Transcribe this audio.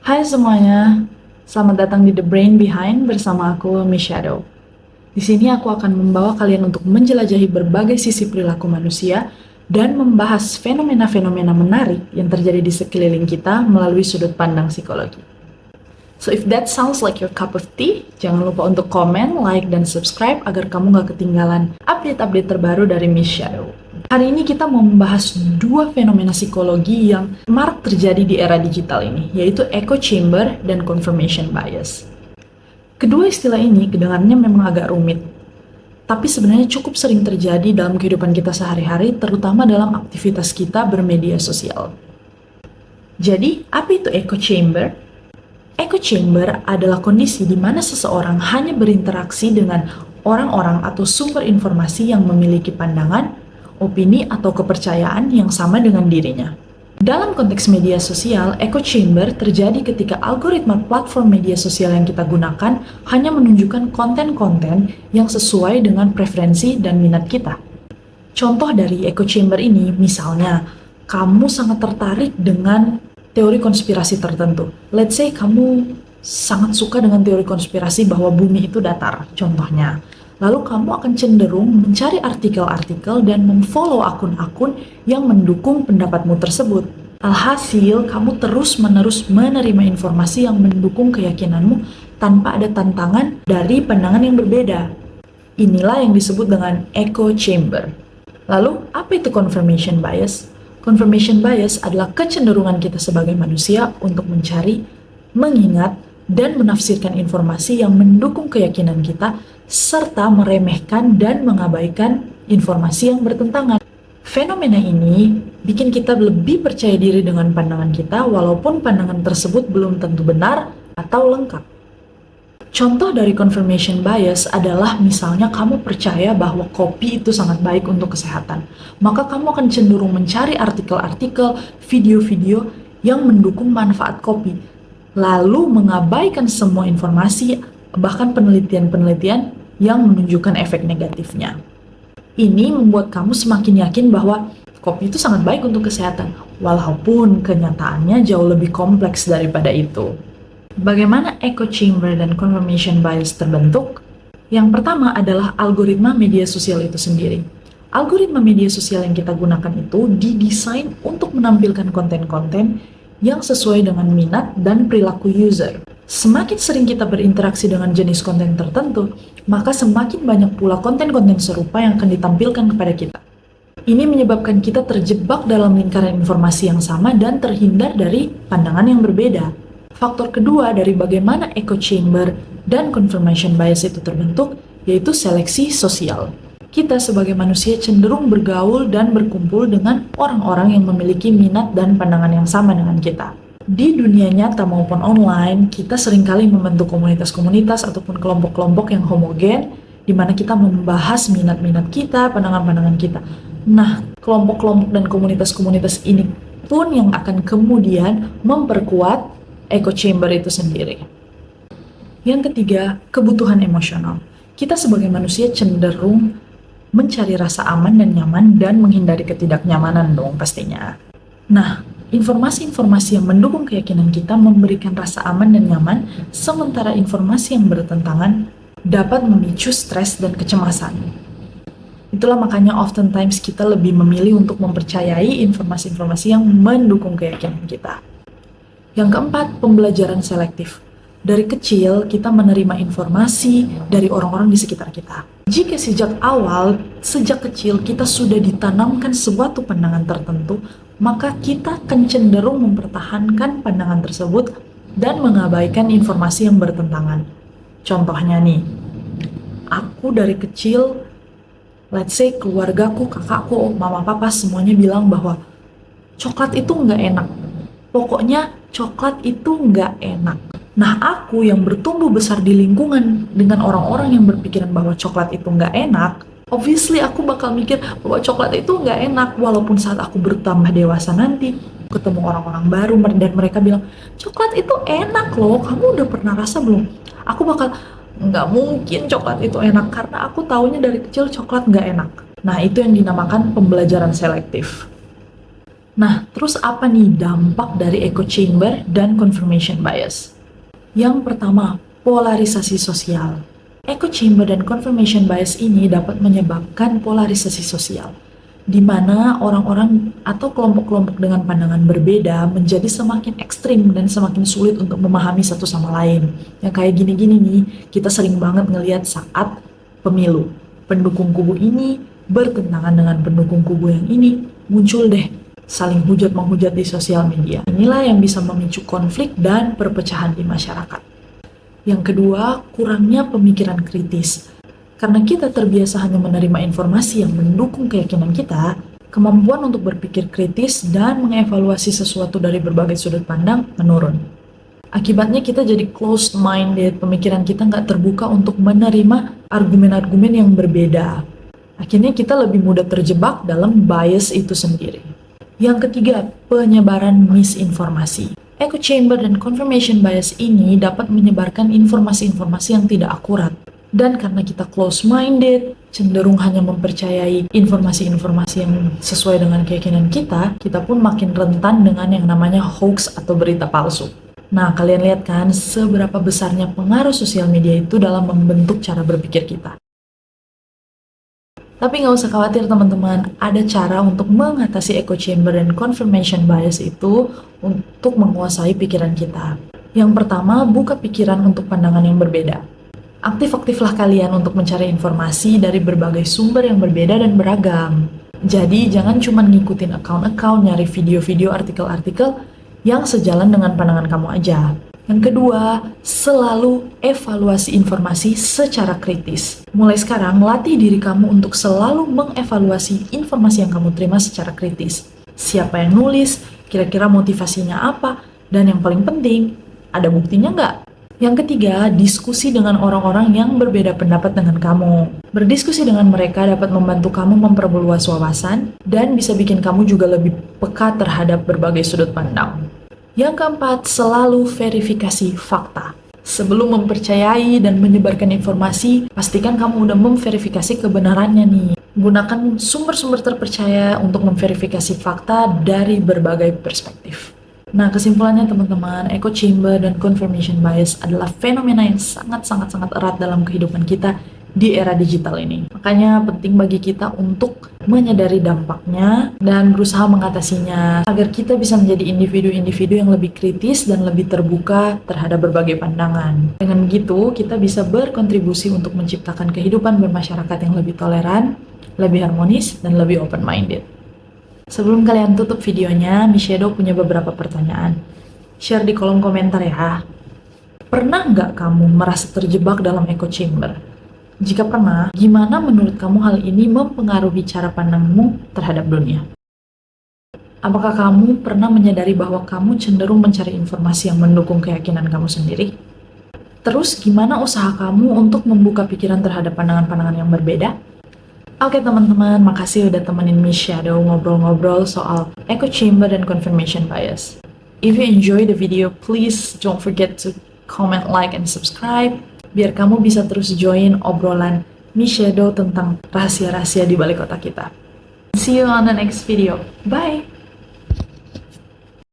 Hai semuanya, selamat datang di The Brain Behind bersama aku, Miss Shadow. Di sini aku akan membawa kalian untuk menjelajahi berbagai sisi perilaku manusia dan membahas fenomena-fenomena menarik yang terjadi di sekeliling kita melalui sudut pandang psikologi. So if that sounds like your cup of tea, jangan lupa untuk komen, like, dan subscribe agar kamu gak ketinggalan update-update terbaru dari Miss Shadow. Hari ini kita mau membahas dua fenomena psikologi yang marak terjadi di era digital ini, yaitu echo chamber dan confirmation bias. Kedua istilah ini kedengarannya memang agak rumit, tapi sebenarnya cukup sering terjadi dalam kehidupan kita sehari-hari, terutama dalam aktivitas kita bermedia sosial. Jadi, apa itu echo chamber? Echo chamber adalah kondisi di mana seseorang hanya berinteraksi dengan orang-orang atau sumber informasi yang memiliki pandangan, opini, atau kepercayaan yang sama dengan dirinya. Dalam konteks media sosial, echo chamber terjadi ketika algoritma platform media sosial yang kita gunakan hanya menunjukkan konten-konten yang sesuai dengan preferensi dan minat kita. Contoh dari echo chamber ini, misalnya, kamu sangat tertarik dengan teori konspirasi tertentu. Let's say kamu sangat suka dengan teori konspirasi bahwa bumi itu datar, contohnya. Lalu kamu akan cenderung mencari artikel-artikel dan memfollow akun-akun yang mendukung pendapatmu tersebut. Alhasil, kamu terus-menerus menerima informasi yang mendukung keyakinanmu tanpa ada tantangan dari pandangan yang berbeda. Inilah yang disebut dengan echo chamber. Lalu, apa itu confirmation bias? Confirmation bias adalah kecenderungan kita sebagai manusia untuk mencari, mengingat, dan menafsirkan informasi yang mendukung keyakinan kita, serta meremehkan dan mengabaikan informasi yang bertentangan. Fenomena ini bikin kita lebih percaya diri dengan pandangan kita, walaupun pandangan tersebut belum tentu benar atau lengkap. Contoh dari confirmation bias adalah misalnya kamu percaya bahwa kopi itu sangat baik untuk kesehatan. Maka kamu akan cenderung mencari artikel-artikel, video-video yang mendukung manfaat kopi. Lalu mengabaikan semua informasi, bahkan penelitian-penelitian yang menunjukkan efek negatifnya. Ini membuat kamu semakin yakin bahwa kopi itu sangat baik untuk kesehatan, walaupun kenyataannya jauh lebih kompleks daripada itu. Bagaimana echo chamber dan confirmation bias terbentuk? Yang pertama adalah algoritma media sosial itu sendiri. Algoritma media sosial yang kita gunakan itu didesain untuk menampilkan konten-konten yang sesuai dengan minat dan perilaku user. Semakin sering kita berinteraksi dengan jenis konten tertentu, maka semakin banyak pula konten-konten serupa yang akan ditampilkan kepada kita. Ini menyebabkan kita terjebak dalam lingkaran informasi yang sama dan terhindar dari pandangan yang berbeda. Faktor kedua dari bagaimana echo chamber dan confirmation bias itu terbentuk, yaitu seleksi sosial. Kita sebagai manusia cenderung bergaul dan berkumpul dengan orang-orang yang memiliki minat dan pandangan yang sama dengan kita. Di dunia nyata maupun online, kita seringkali membentuk komunitas-komunitas ataupun kelompok-kelompok yang homogen, di mana kita membahas minat-minat kita, pandangan-pandangan kita. Nah, kelompok-kelompok dan komunitas-komunitas ini pun yang akan kemudian memperkuat echo chamber itu sendiri. Yang ketiga, kebutuhan emosional. Kita sebagai manusia cenderung mencari rasa aman dan nyaman dan menghindari ketidaknyamanan dong pastinya. Nah, informasi-informasi yang mendukung keyakinan kita memberikan rasa aman dan nyaman, sementara informasi yang bertentangan dapat memicu stres dan kecemasan. Itulah makanya oftentimes kita lebih memilih untuk mempercayai informasi-informasi yang mendukung keyakinan kita. Yang keempat, pembelajaran selektif. Dari kecil, kita menerima informasi dari orang-orang di sekitar kita. Jika sejak kecil kita sudah ditanamkan suatu pandangan tertentu, maka kita akan cenderung mempertahankan pandangan tersebut dan mengabaikan informasi yang bertentangan. Contohnya nih, aku dari kecil, let's say keluargaku, kakakku, mama papa semuanya bilang bahwa coklat itu nggak enak. Pokoknya coklat itu nggak enak. Nah, aku yang bertumbuh besar di lingkungan dengan orang-orang yang berpikiran bahwa coklat itu nggak enak, obviously aku bakal mikir bahwa coklat itu nggak enak, walaupun saat aku bertambah dewasa nanti, ketemu orang-orang baru dan mereka bilang, coklat itu enak loh, kamu udah pernah rasa belum? Aku bakal, nggak mungkin coklat itu enak, karena aku taunya dari kecil coklat nggak enak. Nah, itu yang dinamakan pembelajaran selektif. Nah, terus apa nih dampak dari echo chamber dan confirmation bias? Yang pertama, polarisasi sosial. Echo chamber dan confirmation bias ini dapat menyebabkan polarisasi sosial, di mana orang-orang atau kelompok-kelompok dengan pandangan berbeda menjadi semakin ekstrim dan semakin sulit untuk memahami satu sama lain. Yang kayak gini-gini nih, kita sering banget ngelihat saat pemilu. Pendukung kubu ini bertentangan dengan pendukung kubu yang ini, muncul deh saling hujat-menghujat di sosial media. Inilah yang bisa memicu konflik dan perpecahan di masyarakat. Yang kedua, kurangnya pemikiran kritis. Karena kita terbiasa hanya menerima informasi yang mendukung keyakinan kita, kemampuan untuk berpikir kritis dan mengevaluasi sesuatu dari berbagai sudut pandang menurun. Akibatnya kita jadi closed-minded, pemikiran kita nggak terbuka untuk menerima argumen-argumen yang berbeda. Akhirnya kita lebih mudah terjebak dalam bias itu sendiri. Yang ketiga, penyebaran misinformasi. Echo chamber dan confirmation bias ini dapat menyebarkan informasi-informasi yang tidak akurat. Dan karena kita close-minded, cenderung hanya mempercayai informasi-informasi yang sesuai dengan keyakinan kita pun makin rentan dengan yang namanya hoax atau berita palsu. Nah, kalian lihat kan seberapa besarnya pengaruh sosial media itu dalam membentuk cara berpikir kita. Tapi nggak usah khawatir teman-teman, ada cara untuk mengatasi echo chamber dan confirmation bias itu untuk menguasai pikiran kita. Yang pertama, buka pikiran untuk pandangan yang berbeda. Aktif-aktiflah kalian untuk mencari informasi dari berbagai sumber yang berbeda dan beragam. Jadi jangan cuma ngikutin account-account, nyari video-video, artikel-artikel yang sejalan dengan pandangan kamu aja. Yang kedua, selalu evaluasi informasi secara kritis. Mulai sekarang, latih diri kamu untuk selalu mengevaluasi informasi yang kamu terima secara kritis. Siapa yang nulis, kira-kira motivasinya apa, dan yang paling penting, ada buktinya nggak? Yang ketiga, diskusi dengan orang-orang yang berbeda pendapat dengan kamu. Berdiskusi dengan mereka dapat membantu kamu memperluas wawasan, dan bisa bikin kamu juga lebih peka terhadap berbagai sudut pandang. Yang keempat, selalu verifikasi fakta. Sebelum mempercayai dan menyebarkan informasi, pastikan kamu udah memverifikasi kebenarannya nih. Gunakan sumber-sumber terpercaya untuk memverifikasi fakta dari berbagai perspektif. Nah, kesimpulannya teman-teman, echo chamber dan confirmation bias adalah fenomena yang sangat-sangat erat dalam kehidupan kita di era digital ini. Makanya penting bagi kita untuk menyadari dampaknya dan berusaha mengatasinya agar kita bisa menjadi individu-individu yang lebih kritis dan lebih terbuka terhadap berbagai pandangan. Dengan begitu, kita bisa berkontribusi untuk menciptakan kehidupan bermasyarakat yang lebih toleran, lebih harmonis, dan lebih open-minded. Sebelum kalian tutup videonya, Miss Shadow punya beberapa pertanyaan. Share di kolom komentar ya. Pernah nggak kamu merasa terjebak dalam echo chamber? Jika pernah, gimana menurut kamu hal ini mempengaruhi cara pandangmu terhadap dunia? Apakah kamu pernah menyadari bahwa kamu cenderung mencari informasi yang mendukung keyakinan kamu sendiri? Terus gimana usaha kamu untuk membuka pikiran terhadap pandangan-pandangan yang berbeda? Oke teman-teman, makasih udah temenin Miss Shadow ngobrol-ngobrol soal echo chamber dan confirmation bias. If you enjoy the video, please don't forget to comment, like, and subscribe biar kamu bisa terus join obrolan Miss Shadow tentang rahasia-rahasia di balik otak kita. See you on the next video. Bye!